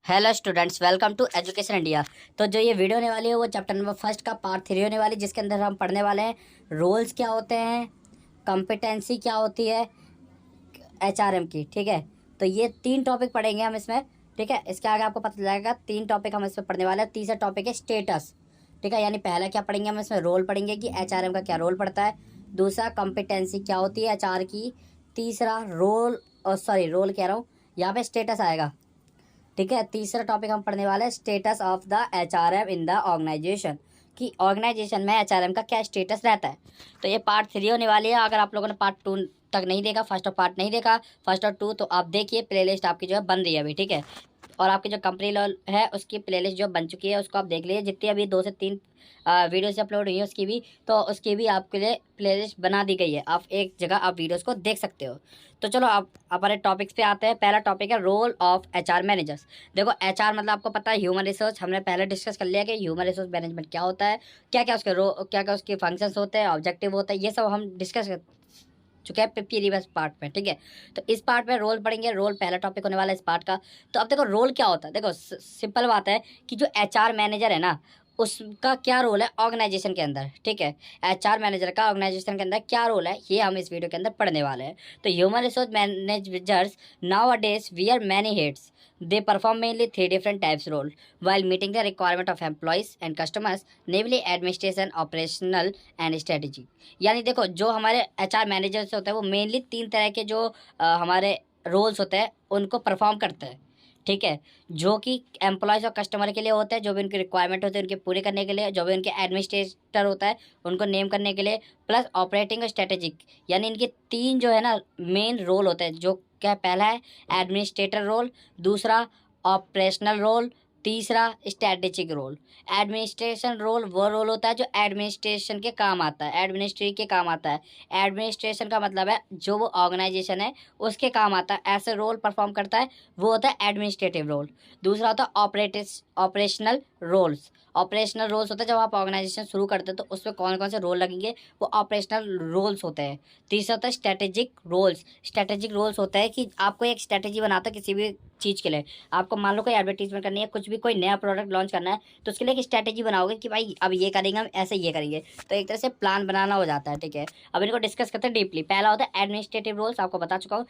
Hello students, welcome to Education India. तो जो ये वीडियो होने वाली है वो चैप्टर नंबर फर्स्ट का पार्ट 3 होने वाली है, जिसके अंदर हम पढ़ने वाले हैं रोल्स क्या होते हैं, कॉम्पिटेंसी क्या होती है एचआरएम की। ठीक है, तो ये 3 टॉपिक पढ़ेंगे हम इसमें। ठीक है, इसके आगे आपको पता चल जाएगा 3 टॉपिक हम इसमें पढ़ने वाले हैं। तीसरा टॉपिक है स्टेटस। ठीक है, यानी पहला क्या पढ़ेंगे हम इसमें, रोल पढ़ेंगे कि एचआरएम का क्या रोल पड़ता है। दूसरा कॉम्पिटेंसी क्या होती है एचआर की। तीसरा रोल, सॉरी रोल कह रहा हूँ, यहाँ पे स्टेटस आएगा। ठीक है, तीसरा टॉपिक हम पढ़ने वाले हैं status of the HRM in the organisation, कि ऑर्गेनाइजेशन में एचआरएम का क्या स्टेटस रहता है। तो ये पार्ट 3 होने वाली है। अगर आप लोगों ने पार्ट 2 तक नहीं देखा, फर्स्ट और पार्ट नहीं देखा, फर्स्ट और 2, तो आप देखिए, प्लेलिस्ट आपकी जो है बन रही है अभी। ठीक है, और आपकी जो कंपनी लॉल है उसकी प्लेलिस्ट जो बन चुकी है उसको आप देख लीजिए। जितनी अभी 2 से 3 वीडियोस अपलोड हुई है उसकी भी, तो उसकी भी आपके लिए प्लेलिस्ट बना दी गई है। आप एक जगह आप वीडियोस को देख सकते हो। तो चलो आप हमारे टॉपिक्स पे आते हैं। पहला टॉपिक है रोल ऑफ एचआर मैनेजर्स। देखो, एचआर मतलब आपको पता है ह्यूमन रिसोर्स। हमने पहले डिस्कस कर लिया कि ह्यूमन रिसोर्स मैनेजमेंट क्या होता है, क्या क्या उसके क्या क्या उसके फंक्शंस होते हैं, ऑब्जेक्टिव होता है, ये सब हम डिस्कस चुके हैं प्रीवियस पार्ट में। ठीक है, तो इस पार्ट में रोल पढ़ेंगे। रोल पहला टॉपिक होने वाला है इस पार्ट का। तो अब देखो रोल क्या होता है। देखो सिंपल बात है कि जो एचआर मैनेजर है ना, उसका क्या रोल है ऑर्गेनाइजेशन के अंदर। ठीक है, एचआर मैनेजर का ऑर्गेनाइजेशन के अंदर क्या रोल है, ये हम इस वीडियो के अंदर पढ़ने वाले हैं। तो human resource managers now a days wear many hats. They perform mainly 3 different types role while meeting the requirement of employees and customers, namely administration, operational and strategy. यानी देखो, जो हमारे एचआर मैनेजर्स होते हैं वो मेनली 3 तरह के जो हमारे रोल्स होते हैं उनको परफॉर्म करते हैं। ठीक है, जो कि एम्प्लॉयज़ और कस्टमर के लिए होते हैं, जो भी उनकी रिक्वायरमेंट होती है उनके पूरे करने के लिए, जो भी उनके एडमिनिस्ट्रेटर होता है उनको नेम करने के लिए, प्लस ऑपरेटिंग और स्ट्रेटेजिक। यानी इनके 3 जो है ना मेन रोल होते हैं। जो क्या, पहला है एडमिनिस्ट्रेटर रोल, दूसरा ऑपरेशनल रोल, तीसरा स्ट्रेटेजिक रोल। एडमिनिस्ट्रेशन रोल वो रोल होता है जो एडमिनिस्ट्रेशन के काम आता है, एडमिनिस्ट्री के काम आता है। एडमिनिस्ट्रेशन का मतलब है जो वो ऑर्गेनाइजेशन है उसके काम आता है, ऐसे रोल परफॉर्म करता है, वो होता है एडमिनिस्ट्रेटिव रोल। दूसरा होता है ऑपरेशनल रोल्स। ऑपरेशनल रोल्स होता है जब आप ऑर्गेनाइजेशन शुरू करते हैं तो उसमें कौन कौन से रोल लगेंगे, वो ऑपरेशनल रोल्स होते हैं। तीसरा होता है स्ट्रेटेजिक रोल्स। स्ट्रेटेजिक रोल्स होता है कि आपको एक स्ट्रेटेजी बनाता है किसी भी चीज़ के लिए। आपको मान लो कोई एडवर्टीजमेंट करनी है, कुछ भी कोई नया प्रोडक्ट लॉन्च करना है, तो उसके लिए एक स्ट्रेटेजी बनाओगे कि भाई अब ये करेंगे, हम ऐसे ये करेंगे। तो एक तरह से प्लान बनाना हो जाता है। ठीक है, अब इनको डिस्कस करते हैं डीपली। पहला होता है एडमिनिस्ट्रेटिव रोल्स, आपको बता चुका हूँ।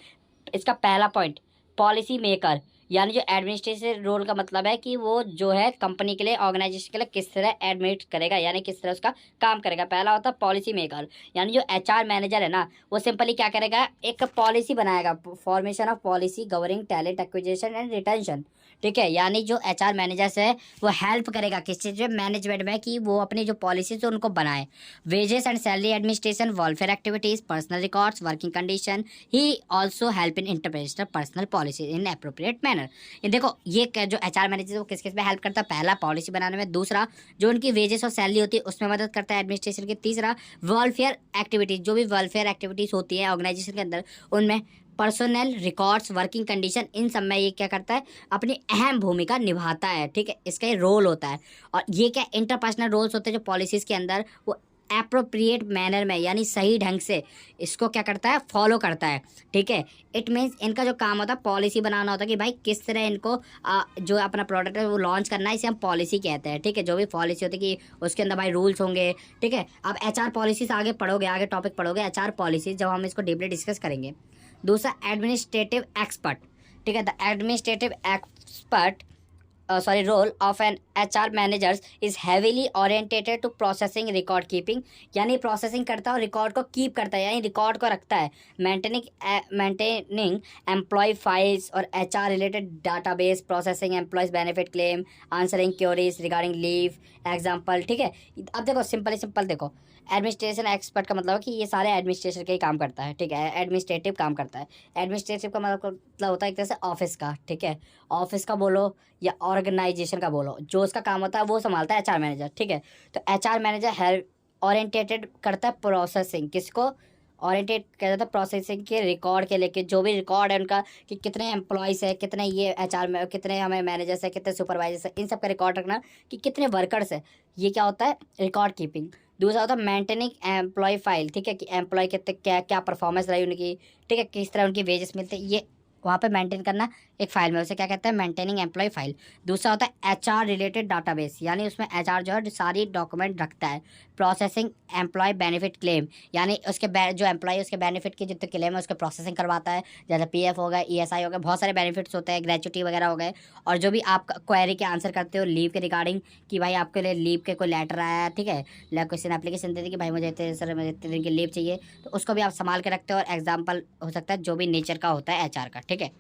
इसका पहला पॉइंट पॉलिसी मेकर, यानी जो एडमिनिस्ट्रेटिव रोल का मतलब है कि वो जो है कंपनी के लिए, ऑर्गेनाइजेशन के लिए किस तरह एडमिट करेगा, यानी किस तरह उसका काम करेगा। पहला होता है पॉलिसी मेकर, यानी जो एचआर मैनेजर है ना वो सिंपली क्या करेगा, एक पॉलिसी बनाएगा, formation of policy governing talent acquisition and retention. ठीक है, यानी जो एचआर मैनेजर्स है वो हेल्प करेगा किस चीज़ में, मैनेजमेंट में, कि वो अपनी जो पॉलिसीज है उनको बनाए। Wages and salary administration, welfare activities, personnel records, working condition. He also help in interpretational personnel policy in appropriate manner. ये देखो, ये जो एचआर मैनेजर है वो किस किस में हेल्प करता है, पहला पॉलिसी बनाने में, दूसरा जो उनकी वेजेस और सैलरी होती है उसमें मदद करता है एडमिनिस्ट्रेशन की, तीसरा वेलफेयर एक्टिविटीज, जो भी वेलफेयर एक्टिविटीज होती है ऑर्गेनाइजेशन के अंदर उनमें, पर्सनल रिकॉर्ड्स, वर्किंग कंडीशन, इन सब में ये क्या करता है, अपनी अहम भूमिका निभाता है। ठीक है, इसका ये रोल होता है। और ये क्या इंटरपर्सनल रोल्स होते हैं जो पॉलिसीज के अंदर वो एप्रोप्रिएट मैनर में, यानी सही ढंग से इसको क्या करता है, फॉलो करता है। ठीक है, इट मीन्स इनका जो काम होता है पॉलिसी बनाना होता है कि भाई किस तरह इनको जो अपना प्रोडक्ट है वो लॉन्च करना है, इसे हम पॉलिसी कहते हैं। ठीक है, जो भी पॉलिसी होती है कि उसके अंदर भाई रूल्स होंगे। ठीक है, आप एचआर पॉलिसीज आगे पढ़ोगे, आगे टॉपिक पढ़ोगे एचआर पॉलिसीज, जब हम इसको डीपली डिस्कस करेंगे। दूसरा एडमिनिस्ट्रेटिव एक्सपर्ट। ठीक है, the administrative expert role of an HR managers is heavily orientated to processing record keeping, यानी प्रोसेसिंग करता है और रिकॉर्ड को कीप करता है, यानी रिकॉर्ड को रखता है। मेंटेनिंग एम्प्लॉय फाइल्स और HR related database, processing employees benefit claim, answering queries regarding leave example. ठीक है, अब देखो सिंपल देखो, एडमिनिस्ट्रेशन एक्सपर्ट का मतलब है कि ये सारे एडमिनिस्ट्रेशन का ही काम करता है। ठीक है, एडमिनिस्ट्रेटिव काम करता है। एडमिनिस्ट्रेटिव का मतलब होता है एक तरह से ऑफिस का। ठीक है, ऑफिस का बोलो या ऑर्गेनाइजेशन का बोलो, जो उसका काम होता है वो संभालता है एचआर मैनेजर। ठीक है, तो एचआर मैनेजर हेल्प ओरिएंटेटेड करता है प्रोसेसिंग, किसको ओरिएंटेड कहता है, प्रोसेसिंग के रिकॉर्ड के लेके, जो भी रिकॉर्ड है उनका कि कितने एम्प्लॉयज़ है, कितने ये एचआर में, कितने हमें मैनेजर्स है, कितने सुपरवाइजर्स है, इन सब का रिकॉर्ड रखना कि कितने वर्कर्स है, ये क्या होता है, रिकॉर्ड कीपिंग। दूसरा होता है मेंटेनिंग एम्प्लॉय फाइल। ठीक है, कि एम्प्लॉय कितने क्या क्या परफॉर्मेंस रही उनकी, ठीक है, किस तरह उनकी वेजेस मिलते हैं, ये वहाँ पे मेंटेन करना एक फाइल में, उसे क्या कहते हैं, मेंटेनिंग एम्प्लॉय फाइल। दूसरा होता है एचआर रिलेटेड डाटाबेस, यानी उसमें एचआर जो है सारी डॉक्यूमेंट रखता है। प्रोसेसिंग एम्प्लॉय बेनिफिट क्लेम, यानी उसके जो एम्प्लॉय उसके बेनिफिट के जितने क्लेम है उसके प्रोसेसिंग करवाता है, जैसे पीएफ हो गया, ईएसआई हो गया, बहुत सारे बेनिफिट्स होते हैं, ग्रेचुटी वगैरह हो गए। और जो भी आप क्वेरी के आंसर करते हो लीव के रिगार्डिंग, कि भाई आपके लिए लीव के कोई लेटर आया है, ठीक है, या किसी ने एप्लीकेशन दे दी कि भाई मुझे इतने सर मुझे इतने दिन की लीव चाहिए, तो उसको भी आप संभाल के रखते हो। और एग्जाम्पल हो सकता है जो भी नेचर का होता है एचआर का, ठीक है।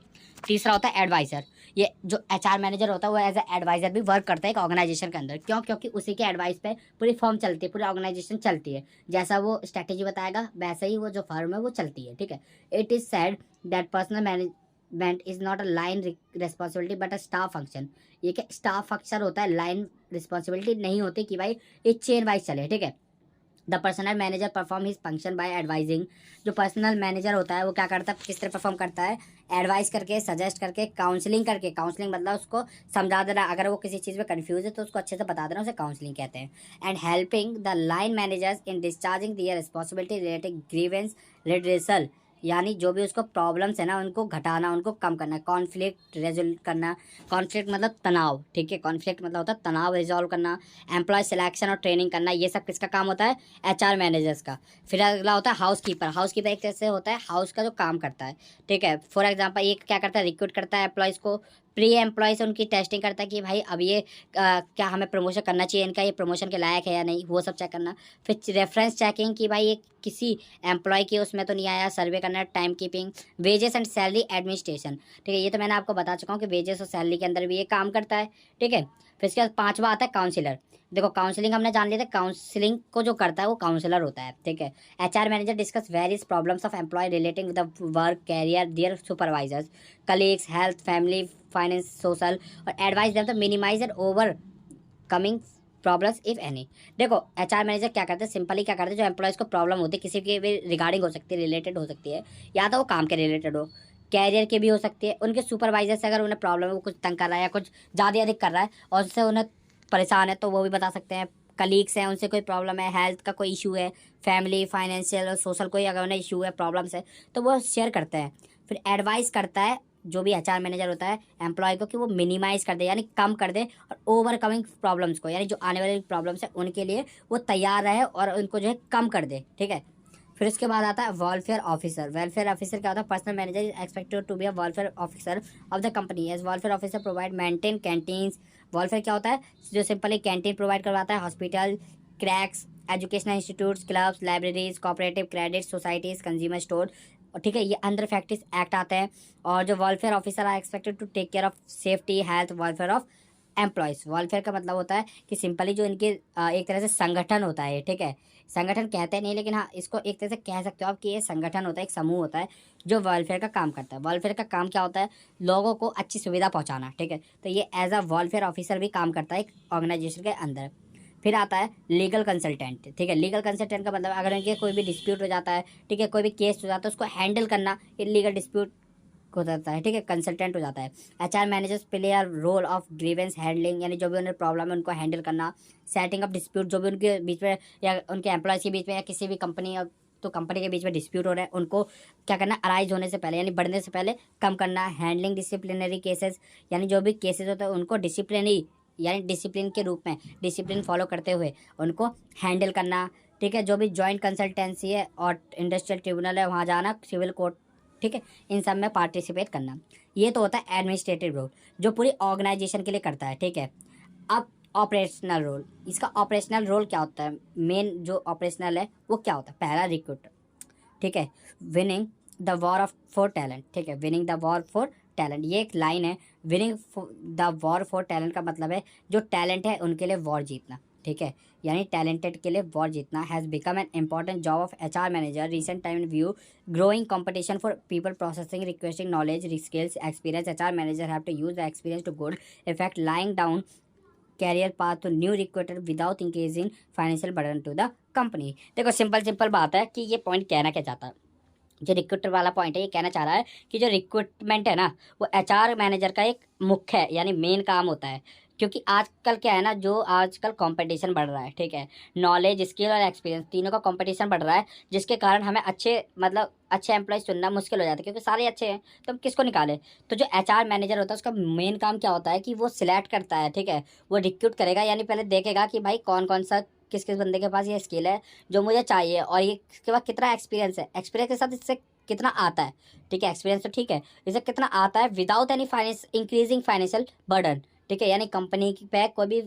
तीसरा होता है एडवाइजर। ये जो एचआर मैनेजर होता है वो एज ए एडवाइजर भी वर्क करता है एक ऑर्गेनाइजेशन के अंदर। क्यों? क्योंकि उसी के एडवाइस पे पूरी फर्म चलती है, पूरी ऑर्गेनाइजेशन चलती है। जैसा वो स्ट्रेटेजी बताएगा वैसे ही वो जो फर्म है वो चलती है, ठीक है। It is said that personal management is not a line responsibility but a staff function. ये क्या स्टाफ फंक्शन होता है, लाइन रिस्पॉन्सिबिलिटी नहीं होती कि भाई ये चेन वाइज चले, ठीक है। The personal manager perform his function by advising. जो पर्सनल मैनेजर होता है वो क्या करता है, किस तरह परफॉर्म करता है, एडवाइस करके, सजेस्ट करके, काउंसलिंग करके। काउंसलिंग मतलब उसको समझा देना, अगर वो किसी चीज़ में कंफ्यूज है तो उसको अच्छे से बता देना, उसे काउंसलिंग कहते हैं। And helping the line managers in discharging their responsibility related grievance redressal, यानी जो भी उसको प्रॉब्लम्स है ना उनको घटाना, उनको कम करना। कॉन्फ्लिक्ट रेजोल्व करना, कॉन्फ्लिक्ट मतलब तनाव, ठीक है, कॉन्फ्लिक्ट मतलब होता है तनाव रिजॉल्व करना। एम्प्लॉय सिलेक्शन और ट्रेनिंग करना, ये सब किसका काम होता है, एचआर मैनेजर्स का। फिर अगला होता है हाउस कीपर। हाउस कीपर एक तरह से होता है हाउस का जो काम करता है, ठीक है। फॉर एग्जाम्पल ये क्या करता है, रिक्रूट करता है एम्प्लॉयज़ को, प्री एम्प्लॉय से उनकी टेस्टिंग करता है कि भाई अब ये क्या हमें प्रमोशन करना चाहिए, इनका ये प्रमोशन के लायक है या नहीं, वो सब चेक करना। फिर रेफरेंस चेकिंग कि भाई ये किसी एम्प्लॉय के उसमें तो नहीं आया, सर्वे करना। Time keeping, wages and salary administration, ठीक है, ये तो मैंने आपको बता चुका हूँ कि वेजेस और सैलरी के अंदर भी ये काम करता है, ठीक है। फिर इसके बाद पांचवा आता है काउंसिलर। देखो काउंसलिंग हमने जान लिया था, काउंसलिंग को जो करता है वो काउंसलर होता है, ठीक है। HR manager discuss various problems of employee relating with the work career their supervisors, colleagues, health, family, finance, social, और advice them to minimise and overcoming problems if any. देखो एचआर मैनेजर क्या करते हैं, simply क्या करते हैं, जो employees को प्रॉब्लम होती है किसी के भी रिगार्डिंग हो सकती है, रिलेटेड हो सकती है, या तो वो काम के रिलेटेड हो, कैरियर के भी हो सकती है। उनके सुपरवाइजर से अगर उन्हें प्रॉब्लम है, वो कुछ तंग कर रहा है या कुछ ज़्यादा अधिक कर रहा है और उससे उन्हें परेशान है, तो वो भी बता सकते हैं। कलीग्स हैं, उनसे कोई प्रॉब्लम है, हेल्थ का कोई इशू है, फैमिली, फाइनेंशियल और सोशल कोई अगर उन्हें इशू है, प्रॉब्लम्स है, तो वो शेयर करते हैं। फिर एडवाइस करता है जो भी एचआर मैनेजर होता है एम्प्लॉय को कि वो मिनिमाइज कर दे, यानी कम कर दे, और ओवरकमिंग प्रॉब्लम्स को, यानी जो आने वाली प्रॉब्लम्स है उनके लिए वो तैयार रहे और उनको जो है कम कर दे, ठीक है। फिर उसके बाद आता है वेलफेयर ऑफिसर। वेलफेयर ऑफिसर क्या होता है, personal manager is expected to be a welfare officer of the company. As welfare officer provide maintain canteens. Welfare क्या होता है, जो सिंपली कैंटीन प्रोवाइड करवाता है, hospital, creches, educational institutes, clubs, libraries, cooperative credit societies, consumer store, और ठीक है, ये अंडर फैक्ट्रीज एक्ट आते हैं। और जो welfare officer are expected to take care of safety, health, welfare of employees. Welfare का मतलब होता है कि सिंपली जो इनके एक तरह से संगठन होता है, ठीक है, संगठन कहते नहीं लेकिन हाँ इसको एक तरह से कह सकते हो आप कि ये संगठन होता है, एक समूह होता है जो वेलफेयर का काम करता है। वेलफेयर का काम क्या होता है, लोगों को अच्छी सुविधा पहुंचाना, ठीक है, तो ये एज अ वेलफेयर ऑफिसर भी काम करता है एक ऑर्गेनाइजेशन के अंदर। फिर आता है लीगल कंसल्टेंट, ठीक है। लीगल कंसल्टेंट का मतलब अगर इनके कोई भी डिस्प्यूट हो जाता है, ठीक है, कोई भी केस हो जाता है, उसको हैंडल करना, ये लीगल डिस्प्यूट हो जाता है, ठीक है, कंसल्टेंट हो जाता है। HR managers play a role of grievance handling, यानी जो भी उन्हें प्रॉब्लम है उनको हैंडल करना। सेटिंग अप डिस्प्यूट, जो भी उनके बीच में या उनके एम्प्लॉयज़ के बीच में या किसी भी कंपनी तो कंपनी के बीच में डिस्प्यूट हो रहा है, उनको क्या करना, अराइज होने से पहले यानी बढ़ने से पहले कम करना। हैंडलिंग डिसिप्लिनरी केसेस, यानी जो भी केसेस होते हैं उनको डिसिप्लिनरी यानी डिसिप्लिन के रूप में, डिसिप्लिन फॉलो करते हुए उनको हैंडल करना, ठीक है। जो भी जॉइंट कंसल्टेंसी है और इंडस्ट्रियल ट्रिब्यूनल है वहाँ जाना, सिविल कोर्ट, ठीक है, इन सब में पार्टिसिपेट करना। ये तो होता है एडमिनिस्ट्रेटिव रोल जो पूरी ऑर्गेनाइजेशन के लिए करता है, ठीक है। अब ऑपरेशनल रोल, इसका ऑपरेशनल रोल क्या होता है, मेन जो ऑपरेशनल है वो क्या होता है, पहला रिक्रूटर, ठीक है, winning the war of for talent, ठीक है, winning the war for talent, ये एक लाइन है। Winning the war for talent का मतलब है जो टैलेंट है उनके लिए वॉर जीतना, ठीक है, यानी टैलेंटेड के लिए वॉर जीतना has become an important job of HR manager recent time view growing competition for people processing requesting knowledge skills experience. HR manager have to use the experience to good effect lying down career path to new recruiter without increasing financial burden to the company. देखो simple बात है कि ये point कहना क्या चाहता है, जो रिक्रूटर वाला पॉइंट है ये कहना चाह रहा है कि जो रिक्रूटमेंट है ना वो एचआर मैनेजर का एक मुख्य है यानी मेन काम होता है। क्योंकि आजकल क्या है ना, जो आजकल कंपटीशन बढ़ रहा है, ठीक है, नॉलेज, स्किल और एक्सपीरियंस तीनों का कंपटीशन बढ़ रहा है, जिसके कारण हमें अच्छे एम्प्लॉयज़ चुनना मुश्किल हो जाता है, क्योंकि सारे अच्छे हैं तो हम किसको निकालें। तो जो एचआर मैनेजर होता है उसका मेन काम क्या होता है कि वो सिलेक्ट करता है, ठीक है, वो रिक्रूट करेगा, यानी पहले देखेगा कि भाई कौन कौन सा किस किस बंदे के पास ये स्किल है जो मुझे चाहिए, और ये इसके बाद कितना एक्सपीरियंस है, एक्सपीरियंस के साथ इससे कितना आता है, ठीक है, एक्सपीरियंस तो ठीक है, इससे कितना आता है without any finance increasing financial burden, ठीक है, यानी कंपनी पे कोई भी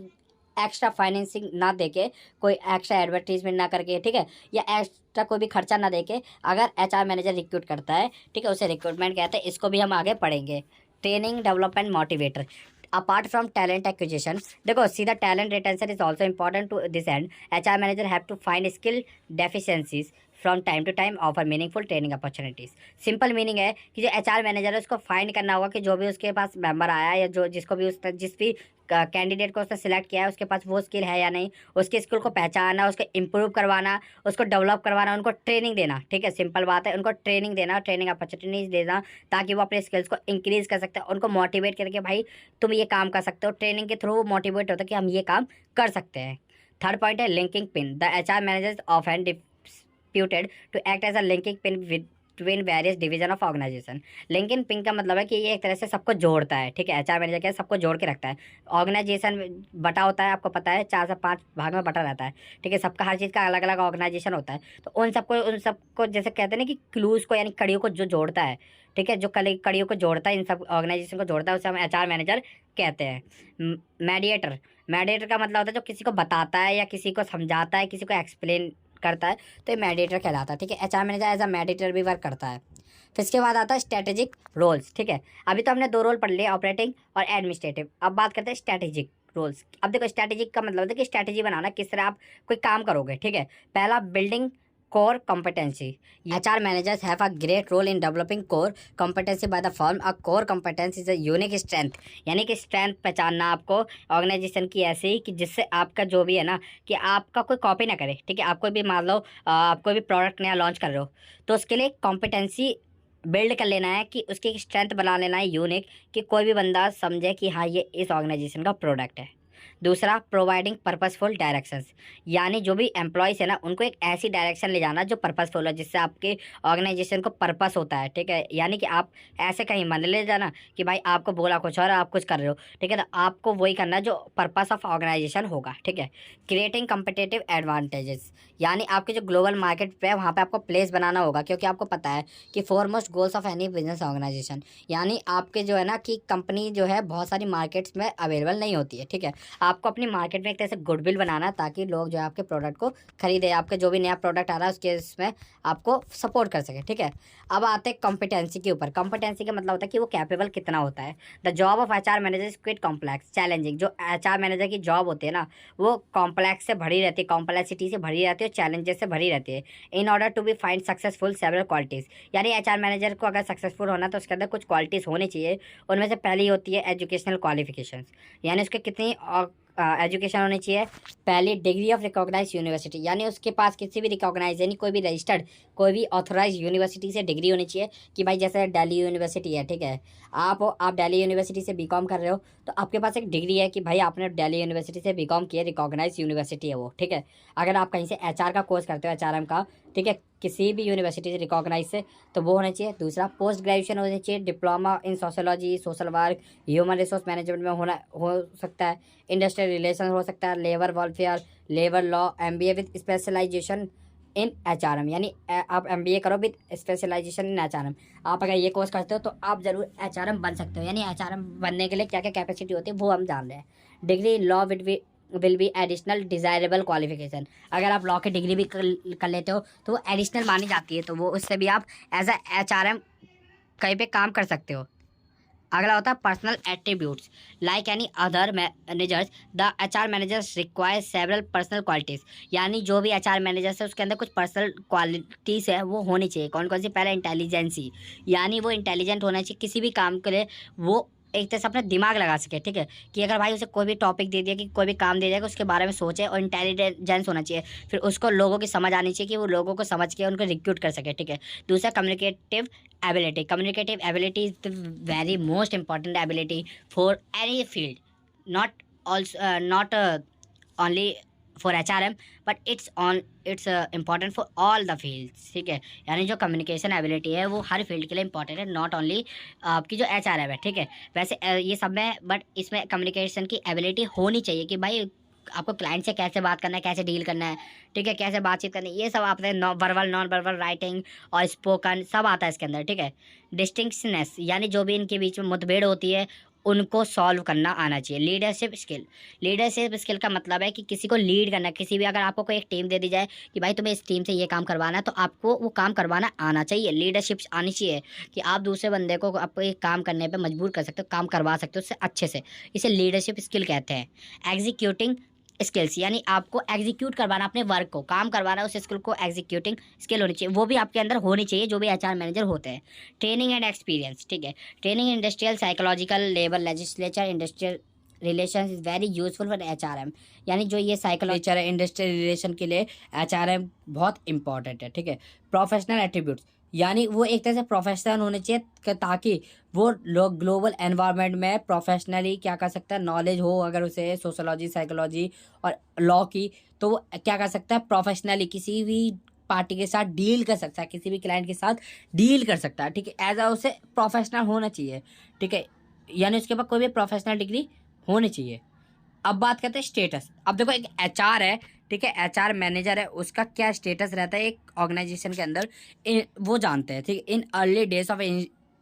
एक्स्ट्रा फाइनेंसिंग ना देके, कोई एक्स्ट्रा एडवर्टीजमेंट ना करके, ठीक है, या एक्स्ट्रा कोई भी खर्चा ना देके, अगर एचआर मैनेजर रिक्रूट करता है, ठीक है, उसे रिक्रूटमेंट कहते हैं। इसको भी हम आगे पढ़ेंगे। Training, development, motivator. Apart from talent acquisition, देखो सीधा talent retention is also important to this end. HR manager have to find skill deficiencies from time to time, offer meaningful training opportunities. Simple meaning है कि जो HR manager है उसको find करना होगा कि जो भी उसके पास मेंबर आया है, या जो जिसको भी जिस भी कैंडिडेट को उसने सिलेक्ट किया है उसके पास वो स्किल है या नहीं, उसके स्किल को पहचानना, उसको इम्प्रूव करवाना, उसको डेवलप करवाना, उनको ट्रेनिंग देना, ठीक है, सिंपल बात है, उनको ट्रेनिंग देना, ट्रेनिंग अपॉर्चुनिटीज देना, ताकि वो अपने स्किल्स को इंक्रीज कर सकते हैं, उनको मोटिवेट करके भाई तुम ये काम कर सकते हो, ट्रेनिंग के थ्रू वो मोटिवेट होता है कि हम ये काम कर सकते हैं। थर्ड पॉइंट है linking pin. The HR manager of and deputed to act as a linking pin with twin various division of organisation. Linking pin का मतलब है कि ये एक तरह से सबको जोड़ता है, ठीक है, एचआर मैनेजर क्या है, सबको जोड़ के रखता है। ऑर्गेनाइजेशन बटा होता है, आपको पता है 4 से 5 भाग में बटा रहता है, ठीक है, सबका हर चीज़ का अलग अलग ऑर्गेनाइजेशन होता है, तो उन सबको जैसे कहते हैं ना कि क्लूज को यानी कड़ियों को जो जोड़ता है, ठीक है, जो कड़ियों को जोड़ता है, इन सब ऑर्गेनाइजेशन को जोड़ता है, उसे हम एचआर मैनेजर कहते हैं। मीडिएटर। मीडिएटर का मतलब होता है जो किसी को बताता है या किसी को समझाता है, किसी को एक्सप्लेन करता है, तो ये मेडिएटर कहलाता है, ठीक है, HR manager as a mediator भी वर्क करता है। फिर इसके बाद आता है स्ट्रेटेजिक रोल्स, ठीक है, अभी तो हमने 2 रोल पढ़ लिए, ऑपरेटिंग और एडमिनिस्ट्रेटिव। अब बात करते हैं स्ट्रेटेजिक रोल्स। अब देखो स्ट्रेटेजिक का मतलब होता है कि स्ट्रेटेजी बनाना, किस तरह आप कोई काम करोगे, ठीक है। पहला, building core competency. HR managers have a great role in developing core competency by the firm. A core competency is a unique strength, यानी कि स्ट्रेंथ पहचानना आपको ऑर्गेनाइजेशन की ऐसी कि जिससे आपका जो भी है ना कि आपका कोई कॉपी ना करे, ठीक है, आपको भी मान लो आप कोई भी प्रोडक्ट नया लॉन्च कर रहे हो, तो उसके लिए कॉम्पिटेंसी बिल्ड कर लेना है, कि उसकी एक स्ट्रेंथ बना लेना है यूनिक, कि कोई भी बंदा समझे कि हाँ ये इस ऑर्गेनाइजेशन का प्रोडक्ट है। दूसरा, प्रोवाइडिंग पर्पसफुल डायरेक्शंस, यानी जो भी एम्प्लॉयज़ है ना उनको एक ऐसी डायरेक्शन ले जाना जो पर्पसफुल है, जिससे आपके ऑर्गेनाइजेशन को पर्पस होता है, ठीक है, यानी कि आप ऐसे कहीं मान ले जाना कि भाई आपको बोला कुछ और आप कुछ कर रहे हो, ठीक है, तो आपको वही करना है जो पर्पस ऑफ ऑर्गेनाइजेशन होगा, ठीक है। क्रिएटिंग कम्पिटेटिव एडवांटेजेस, यानी आपके जो ग्लोबल मार्केट पे है वहाँ पे आपको प्लेस बनाना होगा, क्योंकि आपको पता है कि foremost goals of any business organisation, यानी आपके जो है ना कि कंपनी जो है बहुत सारी मार्केट्स में अवेलेबल नहीं होती है, ठीक है, आपको अपनी मार्केट में एक तरह से गुडविल बनाना है, ताकि लोग जो है आपके प्रोडक्ट को खरीदे, आपके जो भी नया प्रोडक्ट आ रहा है उसके इसमें आपको सपोर्ट कर सके, ठीक है। अब आते हैं कॉम्पिटेंसी के ऊपर। कॉम्पिटेंसी का मतलब होता है कि वो कैपेबल कितना होता है। The job of HR manager is quit complex challenging. जो एचआर मैनेजर की जॉब होती है ना वो कॉम्प्लेक्स से भरी रहती है, कॉम्प्लेक्सिटी से भरी रहती है, चैलेंजेस से भरी रहती है। In order to be find successful several qualities, यानी एचआर मैनेजर को अगर सक्सेसफुल होना तो उसके अंदर कुछ क्वालिटीज़ होनी चाहिए। उनमें से पहली होती है एजुकेशनल क्वालिफिकेशंस, यानी उसके कितनी एजुकेशन होनी चाहिए। पहली, डिग्री ऑफ रिकॉग्नाइज यूनिवर्सिटी, यानी उसके पास किसी भी रिकॉग्नाइज यानी कोई भी रजिस्टर्ड कोई भी ऑथोराइज यूनिवर्सिटी से डिग्री होनी चाहिए, कि भाई जैसे दिल्ली यूनिवर्सिटी है, ठीक है, आप दिल्ली यूनिवर्सिटी से बीकॉम कर रहे हो तो आपके पास एक डिग्री है कि भाई आपने दिल्ली यूनिवर्सिटी से बीकॉम किया, रिकॉग्नाइज यूनिवर्सिटी है वो, ठीक है। अगर आप कहीं से एचआर का कोर्स करते हो, एचआरएम का, ठीक है, किसी भी यूनिवर्सिटी से रिकॉग्नाइज से, तो वो होना चाहिए। दूसरा, पोस्ट ग्रेजुएशन होनी चाहिए, diploma in sociology, social work, human resource management में हो सकता है, इंडस्ट्रियल रिलेशन हो सकता है, labour welfare, labour law, MBA with specialisation in HRM, यानी आप एमबीए करो विद स्पेशलाइजेशन इन एचआरएम। आप अगर ये कोर्स करते हो तो आप जरूर एचआरएम बन सकते हो, यानी एचआरएम बनने के लिए क्या क्या कैपेसिटी होती है वो हम जान रहे हैं। Degree law will be additional desirable qualification, अगर आप लॉ की डिग्री भी कर लेते हो तो वो एडिशनल मानी जाती है, तो वो उससे भी आप एज अ एचआरएम कहीं पे काम कर सकते हो। अगला होता है personal attributes, like any other managers the HR managers require several personal qualities, यानी जो भी एचआर मैनेजर्स है उसके अंदर कुछ पर्सनल क्वालिटीज़ है वो होनी चाहिए। कौन कौन सी? पहले इंटेलिजेंसी, यानी वो इंटेलिजेंट होना चाहिए, किसी भी काम के लिए वो एक तरह से अपना दिमाग लगा सके, ठीक है, कि अगर भाई उसे कोई भी टॉपिक दे दिया, कि कोई भी काम दे दिया, कि उसके बारे में सोचे, और इंटेलिजेंस होना चाहिए। फिर उसको लोगों की समझ आनी चाहिए, कि वो लोगों को समझ के उनको रिक्रूट कर सके, ठीक है। दूसरा, communicative ability. Communicative ability is the very most important ability for any field, not also not only for HRM but it's important for all the fields, ठीक है। यानी जो कम्युनिकेशन एबिलिटी है वो हर फील्ड के लिए इंपॉर्टेंट है, नॉट ओनली आपकी जो HRM है, ठीक है। वैसे ये सब में बट इसमें कम्युनिकेशन की एबिलिटी होनी चाहिए कि भाई आपको क्लाइंट से कैसे बात करना है, कैसे डील करना है, ठीक है, कैसे बातचीत करनी है, ये सब आपने वर्बल नॉन वर्बल राइटिंग और स्पोकन सब आता है इसके अंदर, ठीक है। डिस्टिंक्शनेस यानी जो भी इनके बीच में मुठभेड़ होती है उनको सॉल्व करना आना चाहिए। लीडरशिप स्किल का मतलब है कि किसी को लीड करना, किसी भी अगर आपको कोई एक टीम दे दी जाए कि भाई तुम्हें इस टीम से ये काम करवाना है तो आपको वो काम करवाना आना चाहिए, लीडरशिप आनी चाहिए कि आप दूसरे बंदे को आपको एक काम करने पे मजबूर कर सकते हो, काम करवा सकते हो उससे अच्छे से, इसे लीडरशिप स्किल कहते हैं। एग्जीक्यूटिंग स्किल्स यानी आपको एग्जीक्यूट करवाना, अपने वर्क को काम करवाना, उस स्किल को एग्जीक्यूटिंग स्किल होनी चाहिए, वो भी आपके अंदर होनी चाहिए जो भी HR मैनेजर होते हैं। ट्रेनिंग एंड एक्सपीरियंस, ठीक है। Training industrial psychological labour legislature industrial relation is very useful for HRM। यानी जो ये साइकोलॉजिकल है इंडस्ट्रियल रिलेशन के लिए HRM बहुत इंपॉर्टेंट है, ठीक है। प्रोफेशनल एट्रीब्यूट्स यानी वो एक तरह से प्रोफेशनल होने चाहिए ताकि वो लोग ग्लोबल एनवायरनमेंट में प्रोफेशनली क्या कर सकता है, नॉलेज हो अगर उसे सोशोलॉजी साइकोलॉजी और लॉ की, तो वो क्या कर सकता है, प्रोफेशनली किसी भी पार्टी के साथ डील कर सकता है, किसी भी क्लाइंट के साथ डील कर सकता है, ठीक है। एज अ उसे प्रोफेशनल होना चाहिए, ठीक है। यानी उसके पास कोई भी प्रोफेशनल डिग्री होनी चाहिए। अब बात करते हैं स्टेटस। अब देखो एक HR है, ठीक है, HR मैनेजर है, उसका क्या स्टेटस रहता है एक ऑर्गेनाइजेशन के अंदर, वो जानते हैं, ठीक है। In early days of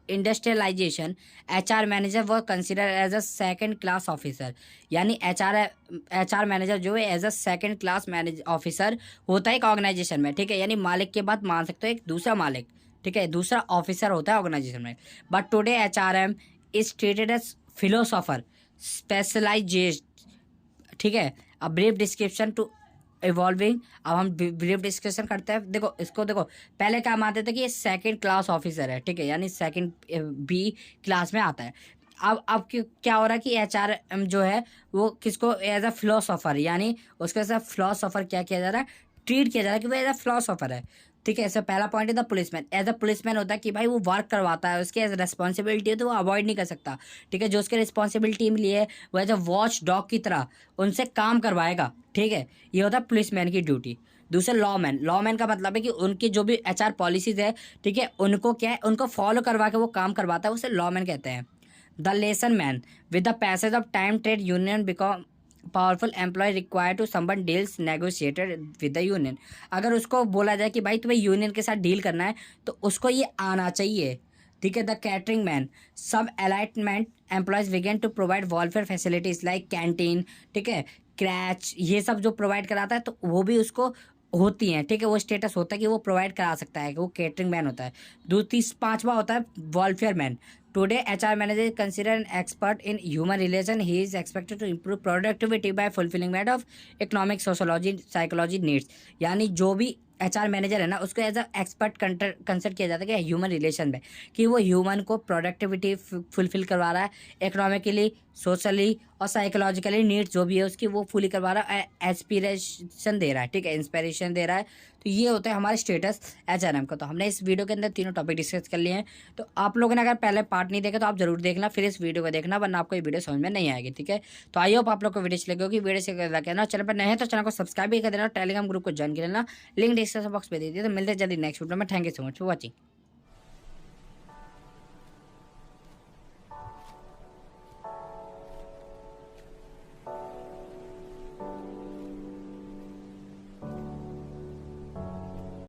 industrialisation HR manager वो consider as a second class officer. यानी HR मैनेजर जो है as a second class officer होता है एक ऑर्गेनाइजेशन में, ठीक है। यानी मालिक के बाद मान सकते हो एक दूसरा मालिक, ठीक है, दूसरा ऑफिसर होता है ऑर्गेनाइजेशन में। But today HRM is treated as philosopher specialised, ठीक है। अब ब्रीफ डिस्क्रिप्शन टू इवॉल्विंग, अब हम ब्रीफ डिस्कशन करते हैं। देखो इसको देखो, पहले क्या मानते थे कि ये सेकंड क्लास ऑफिसर है, ठीक है, यानी सेकंड B क्लास में आता है। अब क्या हो रहा है कि HRM जो है वो किसको एज अ फिलोसोफर, यानी उसके साथ फिलोसोफर क्या किया जा रहा है, ट्रीट किया जा रहा है कि वो एज अ फिलोसोफर है, ठीक है। ऐसा पहला पॉइंट है the policeman. As a policeman होता है कि भाई वो वर्क करवाता है, उसकी एज रेस्पॉन्सिबिलिटी है तो वो अवॉइड नहीं कर सकता, ठीक है। जो उसके रिस्पॉन्सिबिलिटी मिली है वो एज अ वॉच डॉग की तरह उनसे काम करवाएगा, ठीक है। ये होता है पुलिसमैन की ड्यूटी। दूसरा लॉमैन का मतलब है कि उनकी जो भी HR पॉलिसीज है, ठीक है, उनको क्या है, उनको फॉलो करवा के वो काम करवाता है, उसे लॉमैन कहते हैं। The liaison man with the passage of time trade union become powerful employ required to someone deals negotiated with the union. अगर उसको बोला जाए कि भाई तुम्हें यूनियन के साथ डील करना है तो उसको ये आना चाहिए, ठीक है। द कैटरिंग मैन सब एलाइटमेंट employers began to provide welfare facilities like canteen, ठीक है, क्रैच, ये सब जो प्रोवाइड कराता है तो वो भी उसको होती हैं, ठीक है। वो स्टेटस होता है कि वो प्रोवाइड करा सकता है, कि वो केटरिंग मैन होता है। पांचवा होता है welfare man. Today HR manager consider an expert in human relation. He is expected to improve productivity by fulfilling mat of economic sociology psychology needs. यानी जो भी HR मैनेजर है ना उसको एज अ एक्सपर्ट कंसिडर किया जाता है कि ह्यूमन रिलेशन में, कि वो ह्यूमन को प्रोडक्टिविटी फुलफिल करवा रहा है, इकोनॉमिकली सोशली और साइकोलॉजिकली नीड्स जो भी है उसकी वो फुली करवा रहा है, एस्पिरेशन दे रहा है, ठीक है, इंस्पिरेशन दे रहा है। तो ये होता है हमारे स्टेटस HRM का। तो हमने इस वीडियो के अंदर तीनों टॉपिक डिस्कस कर लिए हैं। तो आप लोगों ने अगर पहले पार्ट नहीं देखा तो आप जरूर देखना, फिर इस वीडियो को देखना, वरना आपको ये वीडियो समझ में नहीं आएगी, ठीक है। तो आई होप आप लोग को वीडियो अच्छी लगी होगी। वीडियो से कहना चैनल पर नए हैं तो चैनल को सब्सक्राइब भी कर देना, टेलीग्राम ग्रुप को ज्वाइन कर लेना, लिंक डिस्क्रिप्शन बॉक्स में दे दिया। तो मिलते हैं जल्दी नेक्स्ट वीडियो में। Thank you so much for watching.